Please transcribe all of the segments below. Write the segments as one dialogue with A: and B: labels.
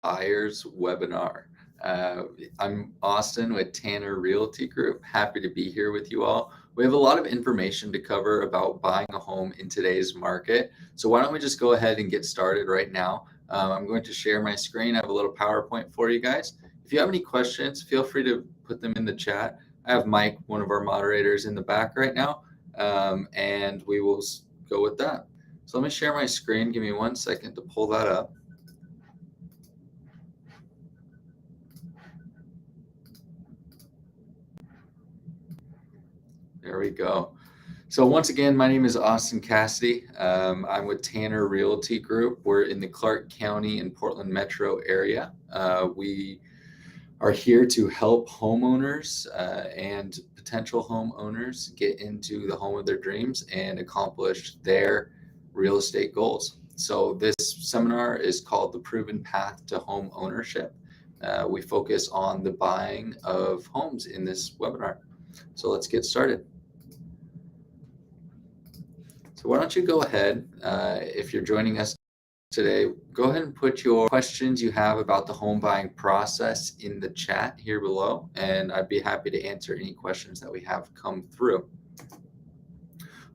A: buyer's webinar. Uh, I'm Austin with Tanner Realty Group. Happy to be here with you all. We have a lot of information to cover about buying a home in today's market. So why don't we just go ahead and get started right now? I'm going to share my screen. I have a little PowerPoint for you guys. If you have any questions, feel free to put them in the chat. I have Mike, one of our moderators, in the back right now, and we will go with that. So let me share my screen. Give me 1 second to pull that up. There we go. So once again, my name is Austin Cassidy. I'm with Tanner Realty Group. We're in the Clark County and Portland metro area. We are here to help homeowners and potential homeowners get into the home of their dreams and accomplish their real estate goals. So this seminar is called The Proven Path to Home Ownership. We focus on the buying of homes in this webinar. So let's get started. So why don't you go ahead, if you're joining us today, go ahead and put your questions you have about the home buying process in the chat here below, and I'd be happy to answer any questions that we have come through.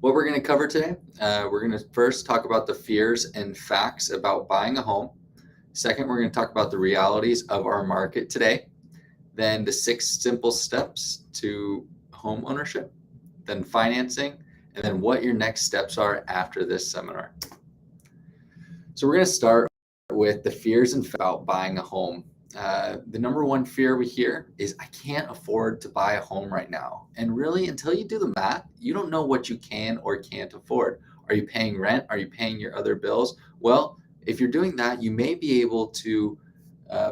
A: What we're going to cover today, we're going to first talk about the fears and facts about buying a home. Second, we're going to talk about the realities of our market today. Then the 6 simple steps to home ownership, then financing, and then what your next steps are after this seminar. So we're going to start with the fears and about buying a home. The number one fear we hear is I can't afford to buy a home right now. And really, until you do the math, you don't know what you can or can't afford. Are you paying rent? Are you paying your other bills? Well, if you're doing that, you may be able to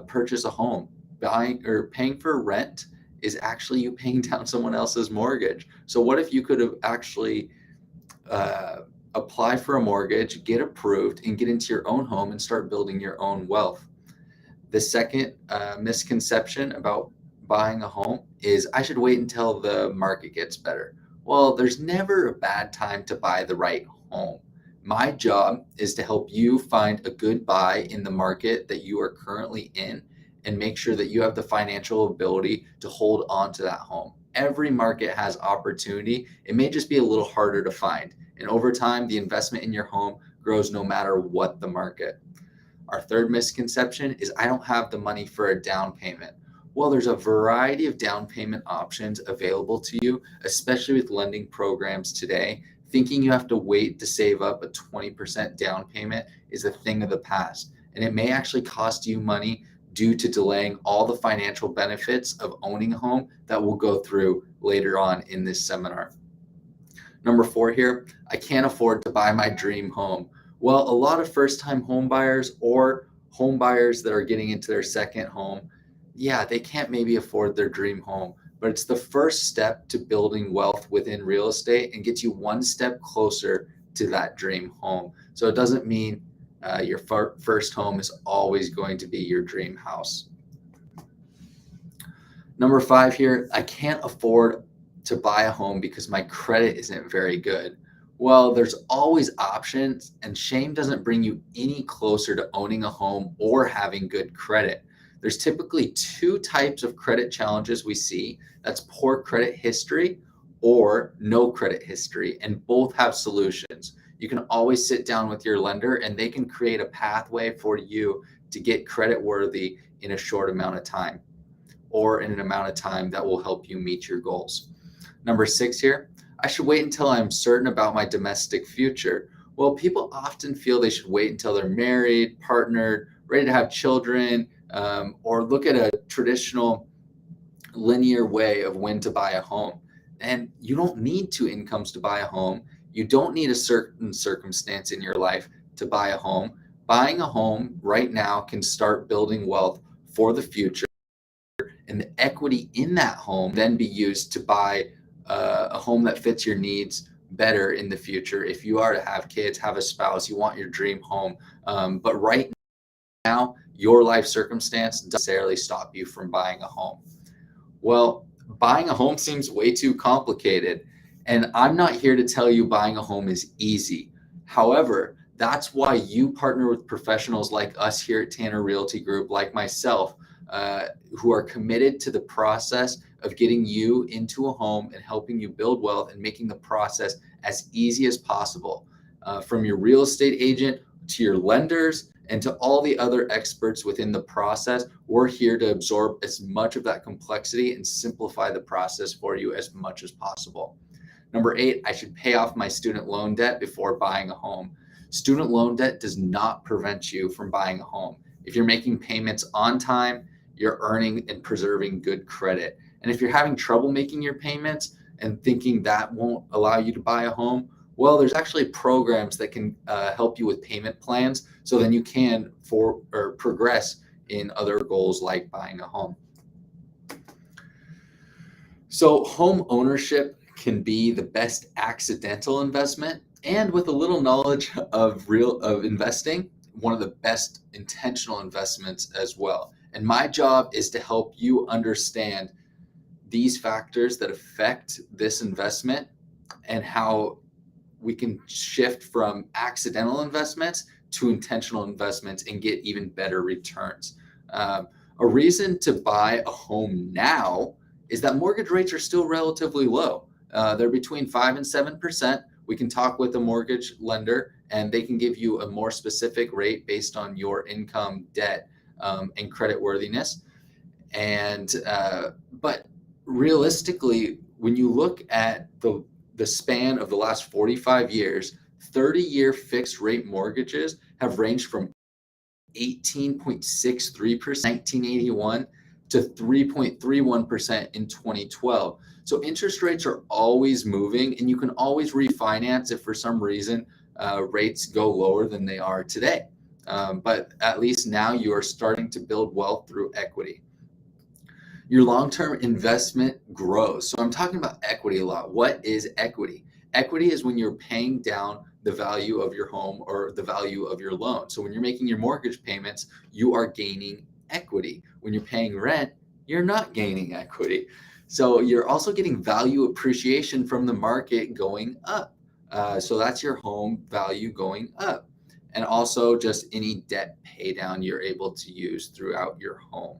A: purchase a home. Buying or paying for rent is actually you paying down someone else's mortgage. So what if you could have actually apply for a mortgage, get approved, and get into your own home and start building your own wealth? The second misconception about buying a home is I should wait until the market gets better. Well, there's never a bad time to buy the right home. My job is to help you find a good buy in the market that you are currently in and make sure that you have the financial ability to hold on to that home. Every market has opportunity. It may just be a little harder to find. And over time, the investment in your home grows no matter what the market. Our third misconception is I don't have the money for a down payment. Well, there's a variety of down payment options available to you, especially with lending programs today. Thinking you have to wait to save up a 20% down payment is a thing of the past. And it may actually cost you money due to delaying all the financial benefits of owning a home that we'll go through later on in this seminar. Number 4 here, I can't afford to buy my dream home. Well, a lot of first-time home buyers or home buyers that are getting into their second home, yeah, they can't maybe afford their dream home, but it's the first step to building wealth within real estate and gets you one step closer to that dream home. So it doesn't mean your first home is always going to be your dream house. Number 5 here, I can't afford to buy a home because my credit isn't very good. Well, there's always options, and shame doesn't bring you any closer to owning a home or having good credit. There's typically 2 types of credit challenges we see. That's poor credit history or no credit history, and both have solutions. You can always sit down with your lender and they can create a pathway for you to get credit worthy in a short amount of time or in an amount of time that will help you meet your goals. Number 6 here, I should wait until I'm certain about my domestic future. Well, people often feel they should wait until they're married, partnered, ready to have children, or look at a traditional linear way of when to buy a home. And you don't need 2 incomes to buy a home. You don't need a certain circumstance in your life to buy a home. Buying a home right now can start building wealth for the future, and the equity in that home then be used to buy a home that fits your needs better in the future. If you are to have kids, have a spouse, you want your dream home. But right now, your life circumstance doesn't necessarily stop you from buying a home. Well, buying a home seems way too complicated. And I'm not here to tell you buying a home is easy. However, That's why you partner with professionals like us here at Tanner Realty Group, like myself, who are committed to the process of getting you into a home and helping you build wealth and making the process as easy as possible. From your real estate agent to your lenders and to all the other experts within the process, we're here to absorb as much of that complexity and simplify the process for you as much as possible. Number 8, I should pay off my student loan debt before buying a home. Student loan debt does not prevent you from buying a home. If you're making payments on time, you're earning and preserving good credit. And if you're having trouble making your payments and thinking that won't allow you to buy a home, well, there's actually programs that can help you with payment plans, so then you can progress in other goals like buying a home. So home ownership can be the best accidental investment, and with a little knowledge of investing, one of the best intentional investments as well. And my job is to help you understand these factors that affect this investment and how we can shift from accidental investments to intentional investments and get even better returns. A reason to buy a home now is that mortgage rates are still relatively low. They're between 5 and 7%. We can talk with a mortgage lender and they can give you a more specific rate based on your income, debt, and credit worthiness. But realistically, when you look at the span of the last 45 years, 30-year fixed rate mortgages have ranged from 18.63% in 1981 to 3.31% in 2012. So interest rates are always moving, and you can always refinance if for some reason rates go lower than they are today. But at least now you are starting to build wealth through equity. Your long-term investment grows. So I'm talking about equity a lot. What is equity? Equity is when you're paying down the value of your home or the value of your loan. So when you're making your mortgage payments, you are gaining equity. When you're paying rent, you're not gaining equity. So you're also getting value appreciation from the market going up. So that's your home value going up. And also just any debt pay down you're able to use throughout your home.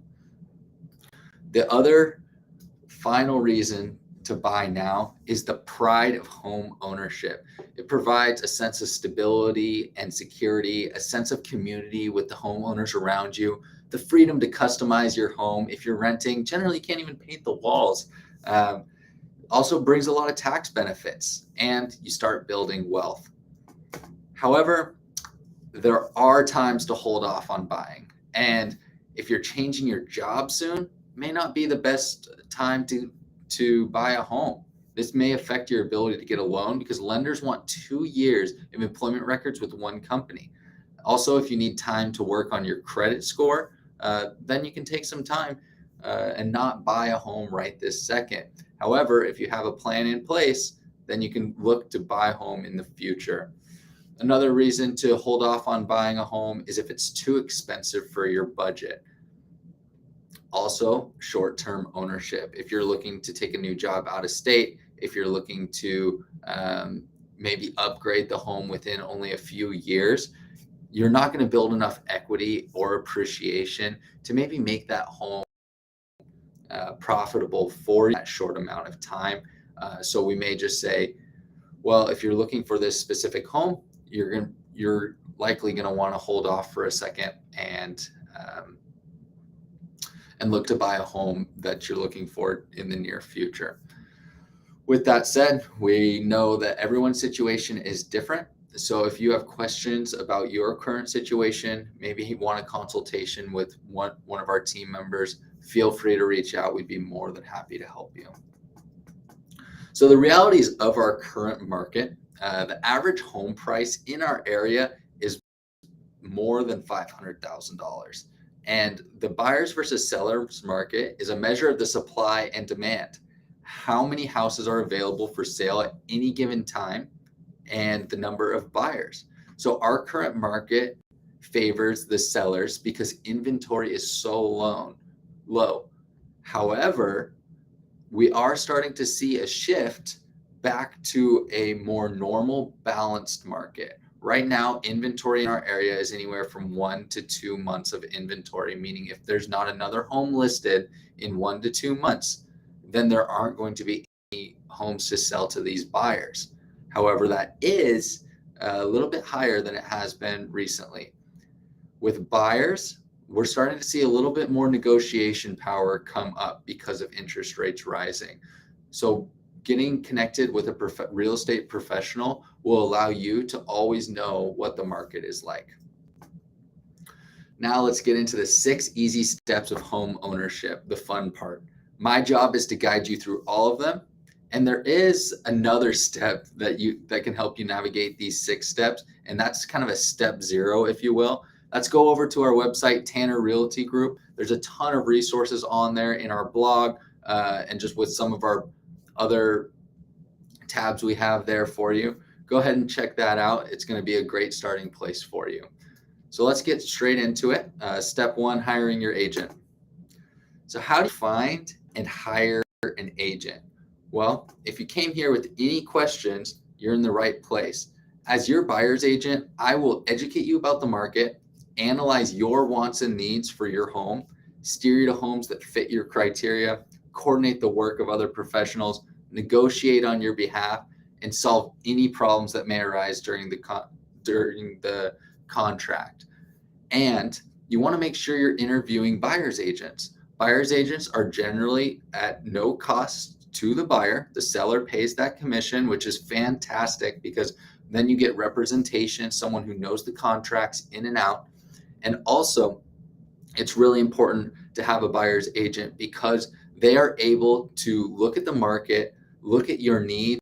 A: The other final reason to buy now is the pride of home ownership. It provides a sense of stability and security, a sense of community with the homeowners around you, the freedom to customize your home. If you're renting, generally you can't even paint the walls. Also brings a lot of tax benefits, and you start building wealth. However, there are times to hold off on buying. And if you're changing your job soon, may not be the best time to buy a home. This may affect your ability to get a loan because lenders want 2 years of employment records with one company. Also, if you need time to work on your credit score, then you can take some time and not buy a home right this second. However, if you have a plan in place, then you can look to buy a home in the future. Another reason to hold off on buying a home is if it's too expensive for your budget. Also, short-term ownership. If you're looking to take a new job out of state, if you're looking to maybe upgrade the home within only a few years, you're not going to build enough equity or appreciation to maybe make that home profitable for that short amount of time. So we may just say, well, if you're looking for this specific home, you're likely going to want to hold off for a second and look to buy a home that you're looking for in the near future. With that said, we know that everyone's situation is different. So if you have questions about your current situation, maybe you want a consultation with one of our team members, feel free to reach out. We'd be more than happy to help you. So the realities of our current market, the average home price in our area is more than $500,000. And the buyers versus sellers market is a measure of the supply and demand. How many houses are available for sale at any given time and the number of buyers. So our current market favors the sellers because inventory is so low. However, we are starting to see a shift back to a more normal, balanced market. Right now, inventory in our area is anywhere from 1 to 2 months of inventory, meaning if there's not another home listed in 1 to 2 months, then there aren't going to be any homes to sell to these buyers. However, that is a little bit higher than it has been recently. With buyers, we're starting to see a little bit more negotiation power come up because of interest rates rising. So getting connected with a real estate professional will allow you to always know what the market is like. Now let's get into the 6 easy steps of home ownership, the fun part. My job is to guide you through all of them. And there is another step that can help you navigate these 6 steps. And that's kind of a step 0, if you will. Let's go over to our website, Tanner Realty Group. There's a ton of resources on there in our blog and just with some of our other tabs we have there for you. Go ahead and check that out. It's going to be a great starting place for you. So let's get straight into it. Step 1, hiring your agent. So how do you find and hire an agent? Well, if you came here with any questions, you're in the right place. As your buyer's agent, I will educate you about the market, analyze your wants and needs for your home, steer you to homes that fit your criteria, coordinate the work of other professionals, negotiate on your behalf, and solve any problems that may arise during the contract. And you want to make sure you're interviewing buyer's agents. Buyer's agents are generally at no cost to the buyer. The seller pays that commission, which is fantastic because then you get representation, someone who knows the contracts in and out. And also, it's really important to have a buyer's agent because they are able to look at the market, look at your needs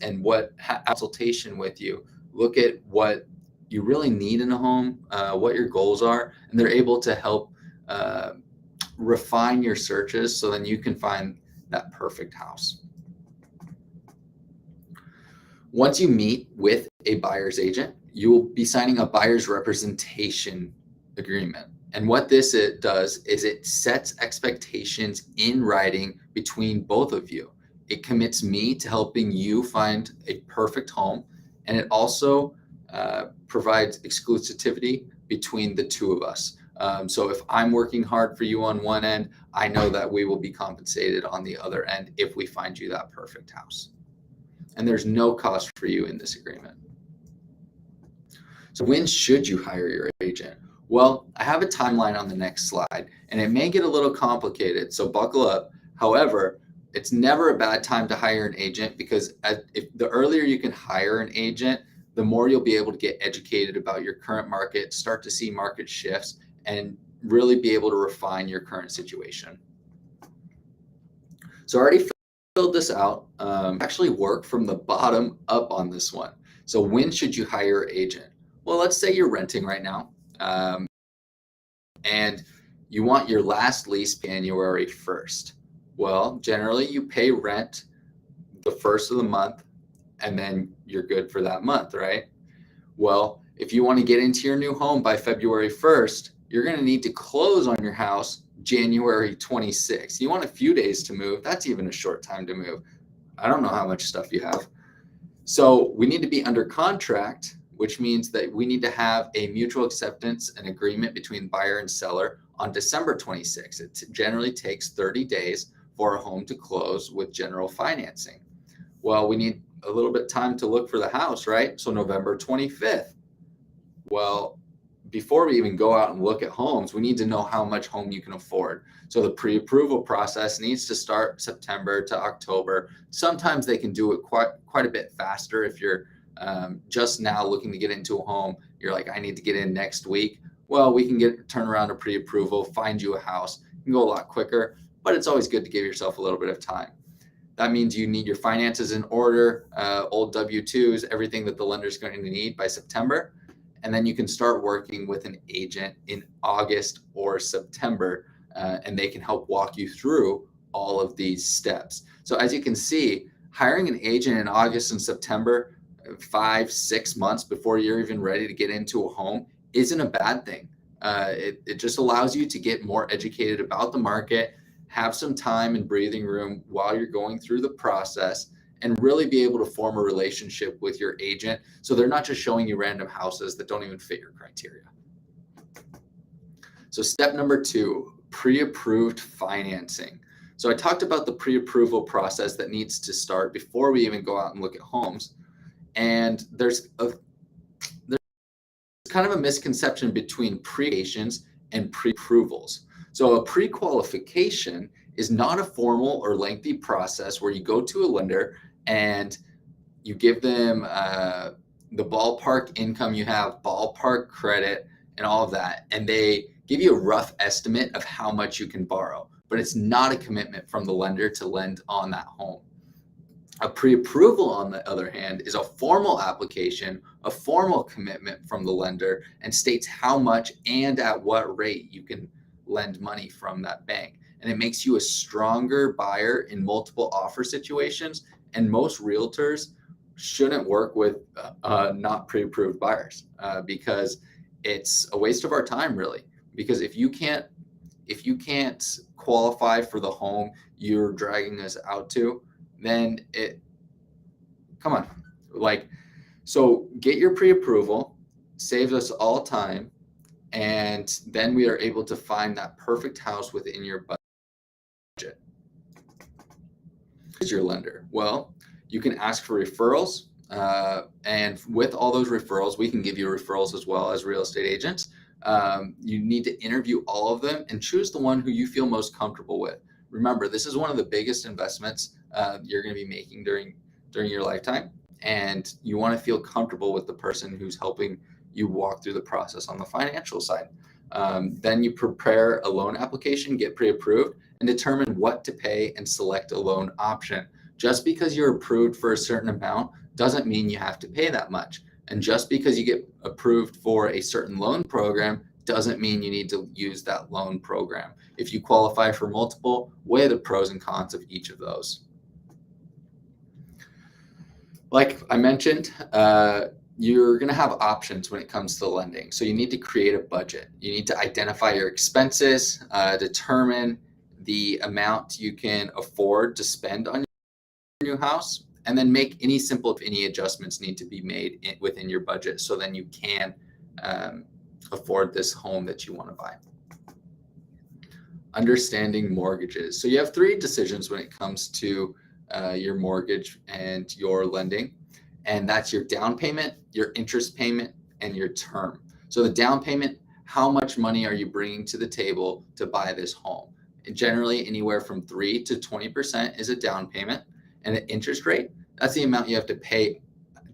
A: and what consultation with you, look at what you really need in a home, what your goals are, and they're able to help refine your searches so then you can find that perfect house. Once you meet with a buyer's agent, you will be signing a buyer's representation agreement. And what this does is it sets expectations in writing between both of you. It commits me to helping you find a perfect home, and it also provides exclusivity between the two of us. So if I'm working hard for you on one end, I know that we will be compensated on the other end if we find you that perfect house. And there's no cost for you in this agreement. So when should you hire your agent? Well, I have a timeline on the next slide, and it may get a little complicated, so buckle up. However, it's never a bad time to hire an agent because if the earlier you can hire an agent, the more you'll be able to get educated about your current market, start to see market shifts, and really be able to refine your current situation. So I already filled this out. Actually work from the bottom up on this one. So when should you hire an agent? Well, let's say you're renting right now and you want your last lease January 1st. Well, generally you pay rent the first of the month and then you're good for that month, right? Well, if you want to get into your new home by February 1st, you're going to need to close on your house January 26th. You want a few days to move. That's even a short time to move. I don't know how much stuff you have. So we need to be under contract, which means that we need to have a mutual acceptance and agreement between buyer and seller on December 26th. It generally takes 30 days for a home to close with general financing. Well, we need a little bit of time to look for the house, right? So November 25th. Well, before we even go out and look at homes, we need to know how much home you can afford. So the pre-approval process needs to start September to October. Sometimes they can do it quite a bit faster. If you're just now looking to get into a home, you're like, I need to get in next week. Well, we can turn around a pre-approval, find you a house. You can go a lot quicker, but it's always good to give yourself a little bit of time. That means you need your finances in order, old W-2s, everything that the lender is going to need by September. And then you can start working with an agent in August or September, and they can help walk you through all of these steps. So as you can see, hiring an agent in August and September, 5-6 months before you're even ready to get into a home, isn't a bad thing. It just allows you to get more educated about the market, have some time and breathing room while you're going through the process, and really be able to form a relationship with your agent so they're not just showing you random houses that don't even fit your criteria. So step number 2, pre-approved financing. So I talked about the pre-approval process that needs to start before we even go out and look at homes. And there's kind of a misconception between pre-qualifications and pre-approvals. So a pre-qualification is not a formal or lengthy process where you go to a lender and you give them the ballpark income you have, ballpark credit, and all of that, and they give you a rough estimate of how much you can borrow, but it's not a commitment from the lender to lend on that home. A pre-approval, on the other hand, is a formal application, a formal commitment from the lender, and states how much and at what rate you can lend money from that bank. And it makes you a stronger buyer in multiple offer situations. And most realtors shouldn't work with not pre-approved buyers because it's a waste of our time, really. Because if you can't qualify for the home you're dragging us out to, then come on, so get your pre-approval, saves us all time, and then we are able to find that perfect house within your budget. Who's your lender? Well, you can ask for referrals, and with all those referrals, we can give you referrals as well as real estate agents. You need to interview all of them and choose the one who you feel most comfortable with. Remember, this is one of the biggest investments you're going to be making during your lifetime, and you want to feel comfortable with the person who's helping you walk through the process on the financial side. Then you prepare a loan application, get pre-approved, and determine what to pay and select a loan option. Just because you're approved for a certain amount doesn't mean you have to pay that much. And just because you get approved for a certain loan program doesn't mean you need to use that loan program. If you qualify for multiple, weigh the pros and cons of each of those. Like I mentioned, you're going to have options when it comes to lending. So you need to create a budget. You need to identify your expenses, determine the amount you can afford to spend on your new house, and then make any adjustments need to be made within your budget so then you can afford this home that you want to buy. Understanding mortgages. So you have 3 decisions when it comes to your mortgage and your lending, and that's your down payment, your interest payment, and your term. So the down payment, how much money are you bringing to the table to buy this home? And generally, anywhere from 3 to 20% is a down payment, and the interest rate, that's the amount you have to pay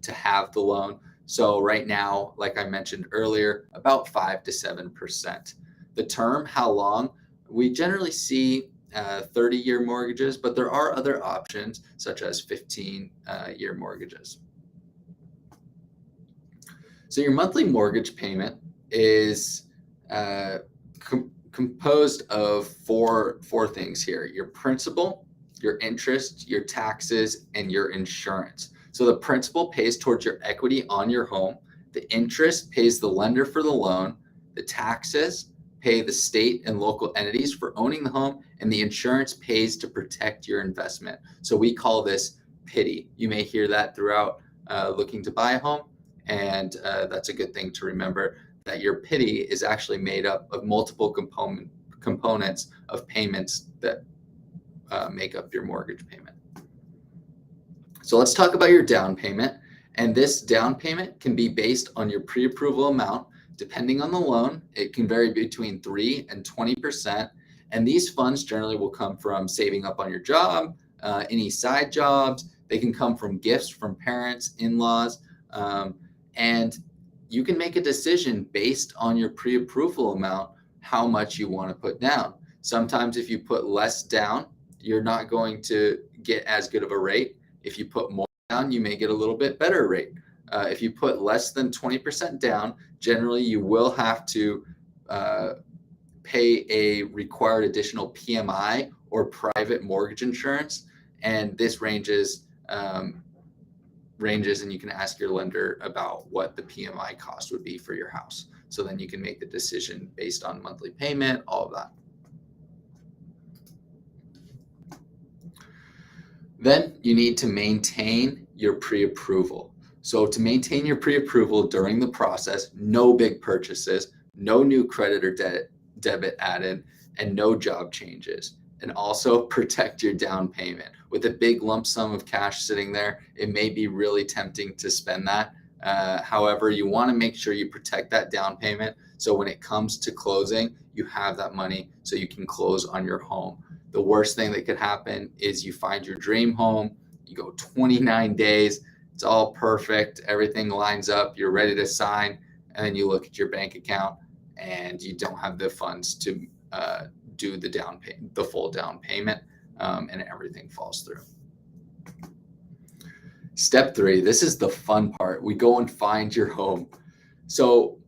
A: to have the loan. So right now, like I mentioned earlier, about 5 to 7%. The term, how long? We generally see 30-year mortgages, but there are other options such as 15-year mortgages. So your monthly mortgage payment is composed of four things here: your principal, your interest, your taxes, and your insurance. So the principal pays towards your equity on your home. The interest pays the lender for the loan. The taxes pay the state and local entities for owning the home, and the insurance pays to protect your investment. So we call this PITI. You may hear that throughout looking to buy a home, and that's a good thing to remember, that your PITI is actually made up of multiple components of payments that make up your mortgage payment. So let's talk about your down payment. And this down payment can be based on your pre-approval amount. Depending on the loan, it can vary between 3 and 20%. And these funds generally will come from saving up on your job, any side jobs. They can come from gifts from parents, in-laws, and you can make a decision based on your pre-approval amount, how much you want to put down. Sometimes if you put less down, you're not going to get as good of a rate. If you put more down, you may get a little bit better rate. If you put less than 20% down, generally you will have to pay a required additional PMI or private mortgage insurance. And this ranges, and you can ask your lender about what the PMI cost would be for your house. So then you can make the decision based on monthly payment, all of that. Then you need to maintain your pre-approval. So to maintain your pre-approval during the process, no big purchases, no new credit or debit added, and no job changes. And also protect your down payment. With a big lump sum of cash sitting there, it may be really tempting to spend that. However, you want to make sure you protect that down payment so when it comes to closing, you have that money so you can close on your home. The worst thing that could happen is you find your dream home, you go 29 days, it's all perfect, everything lines up, you're ready to sign, and then you look at your bank account and you don't have the funds to do the full down payment, and everything falls through. Step 3, this is the fun part. We go and find your home. So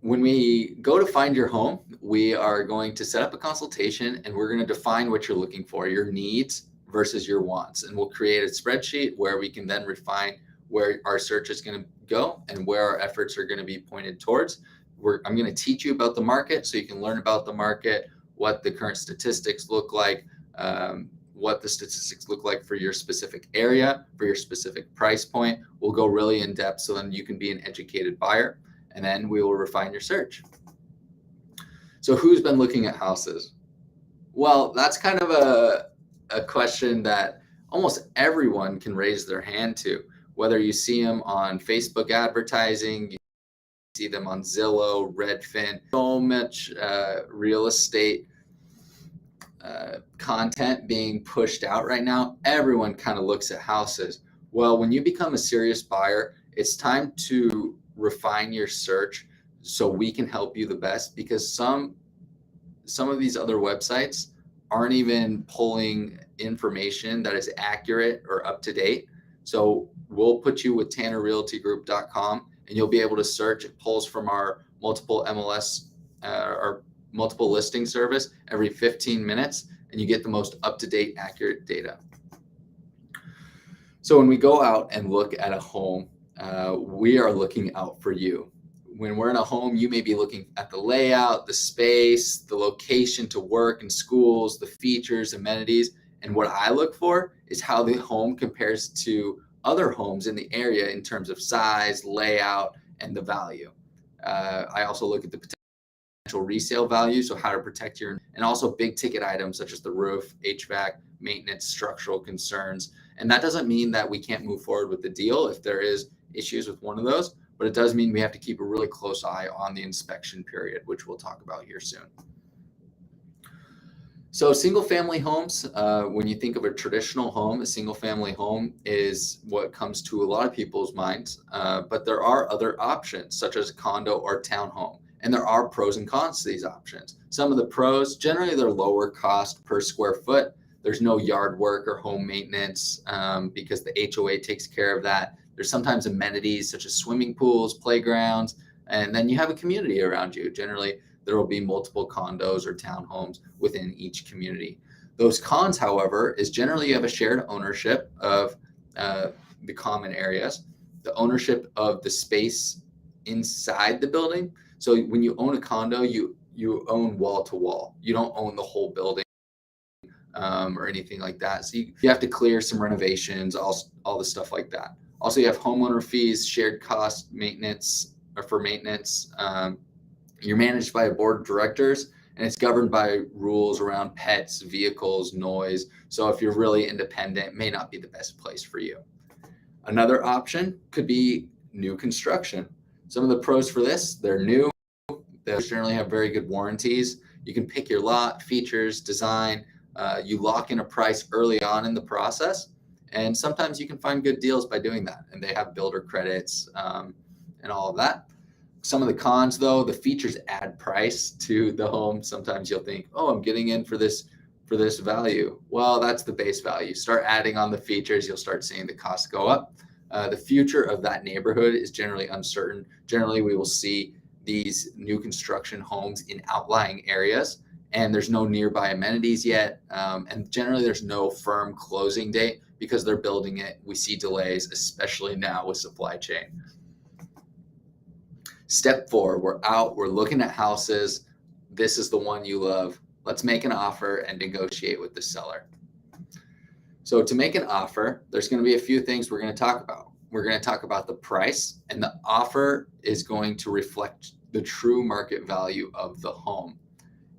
A: when we go to find your home, we are going to set up a consultation and we're going to define what you're looking for, your needs versus your wants. And we'll create a spreadsheet where we can then refine where our search is going to go and where our efforts are going to be pointed towards. I'm going to teach you about the market so you can learn about the market, what the current statistics look like, what the statistics look like for your specific area, for your specific price point. We'll go really in depth so then you can be an educated buyer, and then we will refine your search. So who's been looking at houses? Well, that's kind of a question that almost everyone can raise their hand to, whether you see them on Facebook advertising, you see them on Zillow, Redfin, so much real estate content being pushed out right now. Everyone kind of looks at houses. Well, when you become a serious buyer, it's time to refine your search so we can help you the best, because some of these other websites aren't even pulling information that is accurate or up to date. So we'll put you with tannerrealtygroup.com and you'll be able to search. It pulls from our multiple MLS our multiple listing service every 15 minutes, and you get the most up-to-date, accurate data. So when we go out and look at a home, we are looking out for you. When we're in a home, you may be looking at the layout, the space, the location to work and schools, the features, amenities. And what I look for is how the home compares to other homes in the area in terms of size, layout, and the value. I also look at the potential resale value, so how to protect and also big ticket items such as the roof, HVAC, maintenance, structural concerns. And that doesn't mean that we can't move forward with the deal if there is issues with one of those, but it does mean we have to keep a really close eye on the inspection period, which we'll talk about here soon. So single family homes, when you think of a traditional home, a single family home is what comes to a lot of people's minds, but there are other options such as a condo or townhome. And there are pros and cons to these options. Some of the pros, generally they're lower cost per square foot. There's no yard work or home maintenance because the HOA takes care of that. There's sometimes amenities such as swimming pools, playgrounds, and then you have a community around you. Generally, there will be multiple condos or townhomes within each community. Those cons, however, is generally you have a shared ownership of the common areas, the ownership of the space inside the building. So when you own a condo, you own wall to wall. You don't own the whole building or anything like that. So you have to clear some renovations, all the stuff like that. Also, you have homeowner fees, shared cost maintenance or for maintenance. You're managed by a board of directors, and it's governed by rules around pets, vehicles, noise. So if you're really independent, it may not be the best place for you. Another option could be new construction. Some of the pros for this, they're new. They generally have very good warranties. You can pick your lot, features, design. You lock in a price early on in the process. And sometimes you can find good deals by doing that. And they have builder credits and all of that. Some of the cons, though, the features add price to the home. Sometimes you'll think, oh, I'm getting in for this value. Well, that's the base value. Start adding on the features, you'll start seeing the costs go up. The future of that neighborhood is generally uncertain. Generally, we will see these new construction homes in outlying areas, and there's no nearby amenities yet. And generally, there's no firm closing date because they're building it. We see delays, especially now with supply chain. Step 4, we're out, we're looking at houses. This is the one you love. Let's make an offer and negotiate with the seller. So to make an offer, there's going to be a few things we're going to talk about. We're going to talk about the price, and the offer is going to reflect the true market value of the home.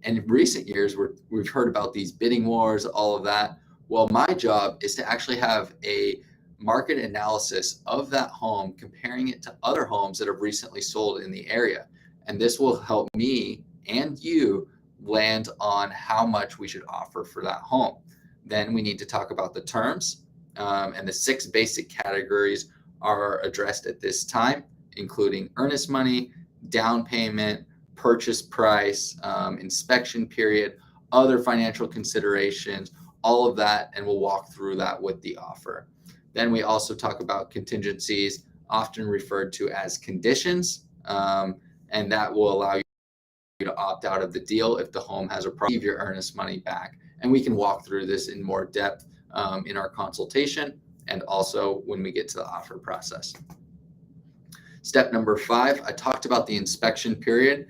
A: And in recent years, we've heard about these bidding wars, all of that. Well, my job is to actually have a market analysis of that home, comparing it to other homes that have recently sold in the area. And this will help me and you land on how much we should offer for that home. Then we need to talk about the terms, and the 6 basic categories are addressed at this time, including earnest money, down payment, purchase price, inspection period, other financial considerations, all of that, and we'll walk through that with the offer. Then we also talk about contingencies, often referred to as conditions, and that will allow you to opt out of the deal if the home has a problem, leave your earnest money back. And we can walk through this in more depth in our consultation and also when we get to the offer process. Step number 5, I talked about the inspection period.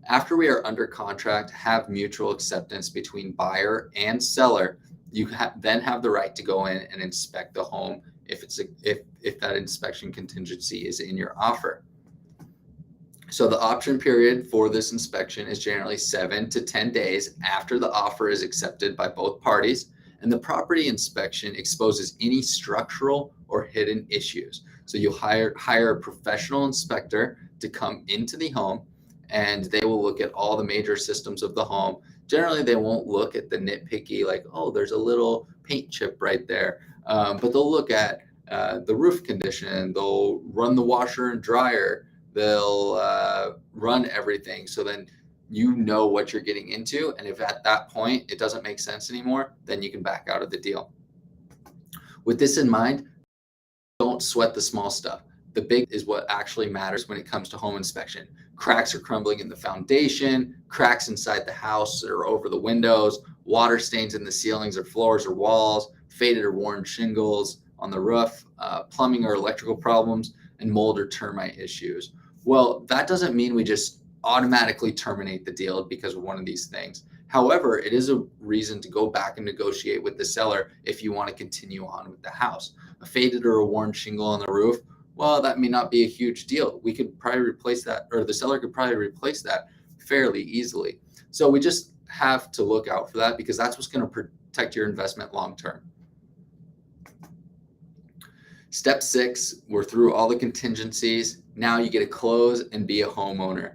A: After we are under contract, have mutual acceptance between buyer and seller, you then have the right to go in and inspect the home if that inspection contingency is in your offer. So the option period for this inspection is generally 7 to 10 days after the offer is accepted by both parties, and the property inspection exposes any structural or hidden issues. So you'll hire a professional inspector to come into the home, and they will look at all the major systems of the home. Generally, they won't look at the nitpicky, like, oh, there's a little paint chip right there, but they'll look at the roof condition, they'll run the washer and dryer, they'll run everything. So then you know what you're getting into. And if at that point it doesn't make sense anymore, then you can back out of the deal. With this in mind, don't sweat the small stuff. The big is what actually matters when it comes to home inspection. Cracks are crumbling in the foundation, cracks inside the house or over the windows, water stains in the ceilings or floors or walls, faded or worn shingles on the roof, plumbing or electrical problems, and mold or termite issues. Well, that doesn't mean we just automatically terminate the deal because of one of these things. However, it is a reason to go back and negotiate with the seller if you want to continue on with the house. A faded or a worn shingle on the roof, well, that may not be a huge deal. We could probably replace that, or the seller could probably replace that fairly easily. So we just have to look out for that because that's what's going to protect your investment long term. Step 6, we're through all the contingencies. Now you get to close and be a homeowner.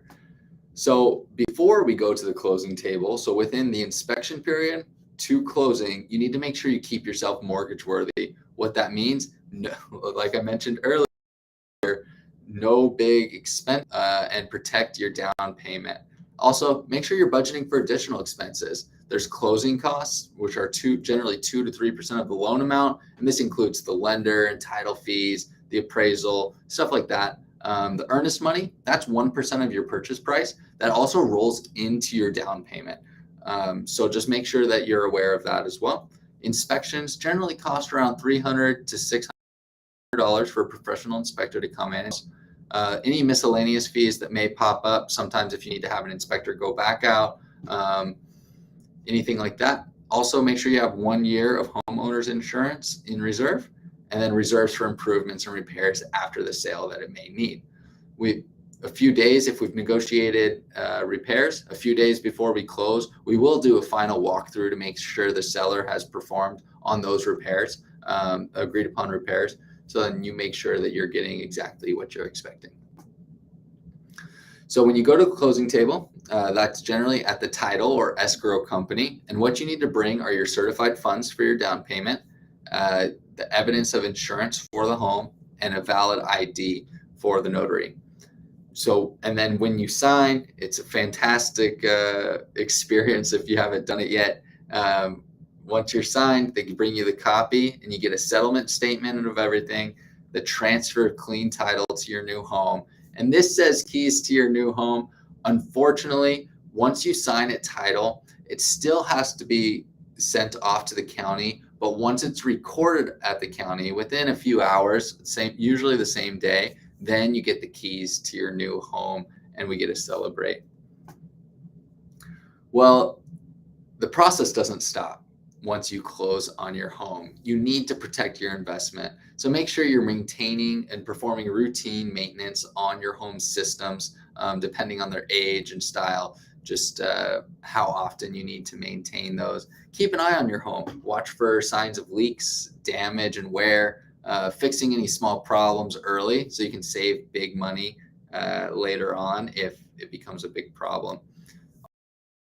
A: So before we go to the closing table, so within the inspection period to closing, you need to make sure you keep yourself mortgage worthy. What that means, no, like I mentioned earlier, no big expense, and protect your down payment. Also, make sure you're budgeting for additional expenses. There's closing costs, which are generally 2 to 3% of the loan amount, and this includes the lender and title fees, the appraisal, stuff like that. The earnest money, that's 1% of your purchase price. That also rolls into your down payment. So just make sure that you're aware of that as well. Inspections generally cost around $300 to $600 for a professional inspector to come in. Any miscellaneous fees that may pop up, sometimes if you need to have an inspector go back out, anything like that. Also, make sure you have 1 year of homeowner's insurance in reserve, and then reserves for improvements and repairs after the sale that it may need. A few days, if we've negotiated repairs, a few days before we close, we will do a final walkthrough to make sure the seller has performed on those repairs, agreed upon repairs. So then you make sure that you're getting exactly what you're expecting. So when you go to the closing table, that's generally at the title or escrow company. And what you need to bring are your certified funds for your down payment, the evidence of insurance for the home, and a valid ID for the notary. So, and then when you sign, it's a fantastic experience if you haven't done it yet. Once you're signed, they can bring you the copy and you get a settlement statement of everything, the transfer of clean title to your new home. And this says keys to your new home. Unfortunately, once you sign it title, it still has to be sent off to the county. But once it's recorded at the county within a few hours, usually the same day, then you get the keys to your new home and we get to celebrate. Well, the process doesn't stop. once you close on your home. You need to protect your investment. So make sure you're maintaining and performing routine maintenance on your home systems, depending on their age and style, just how often you need to maintain those. Keep an eye on your home. Watch for signs of leaks, damage, and wear. Fixing any small problems early so you can save big money later on if it becomes a big problem.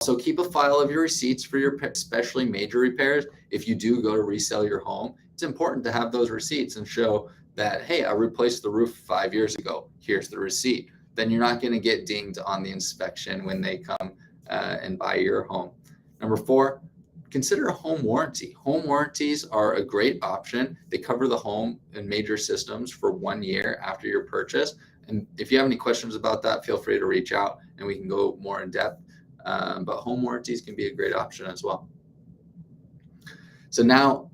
A: So keep a file of your receipts for your especially major repairs. If you do go to resell your home, it's important to have those receipts and show that, hey, I replaced the roof 5 years ago. Here's the receipt. Then you're not going to get dinged on the inspection when they come and buy your home. Number 4, consider a home warranty. Home warranties are a great option. They cover the home and major systems for 1 year after your purchase. And if you have any questions about that, feel free to reach out and we can go more in depth. But home warranties can be a great option as well. So now,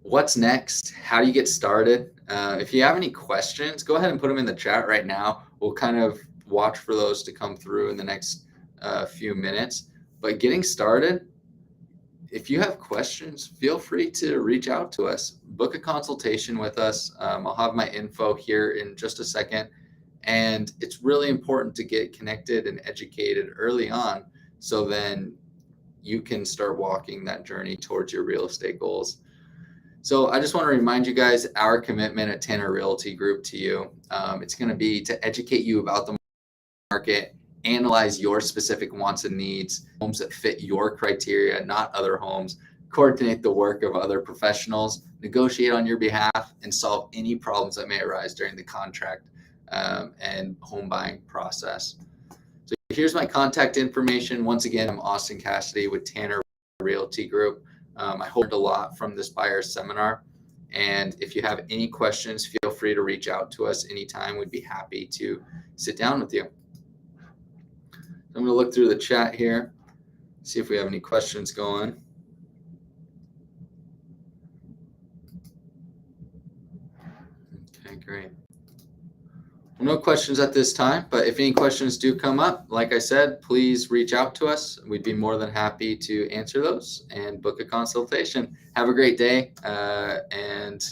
A: what's next? How do you get started? If you have any questions, go ahead and put them in the chat right now. We'll kind of watch for those to come through in the next few minutes. But getting started, if you have questions, feel free to reach out to us. Book a consultation with us. I'll have my info here in just a second. And it's really important to get connected and educated early on, so then you can start walking that journey towards your real estate goals. So I just want to remind you guys, our commitment at Tanner Realty Group to you, it's going to be to educate you about the market, analyze your specific wants and needs, homes that fit your criteria, not other homes, coordinate the work of other professionals, negotiate on your behalf, and solve any problems that may arise during the contract and home buying process. So here's my contact information. Once again, I'm Austin Cassidy with Tanner Realty Group. I learned a lot from this buyer seminar. And if you have any questions, feel free to reach out to us anytime. We'd be happy to sit down with you. I'm going to look through the chat here, see if we have any questions going. Okay, great. No questions at this time, but if any questions do come up, like I said, please reach out to us. We'd be more than happy to answer those and book a consultation. Have a great day, and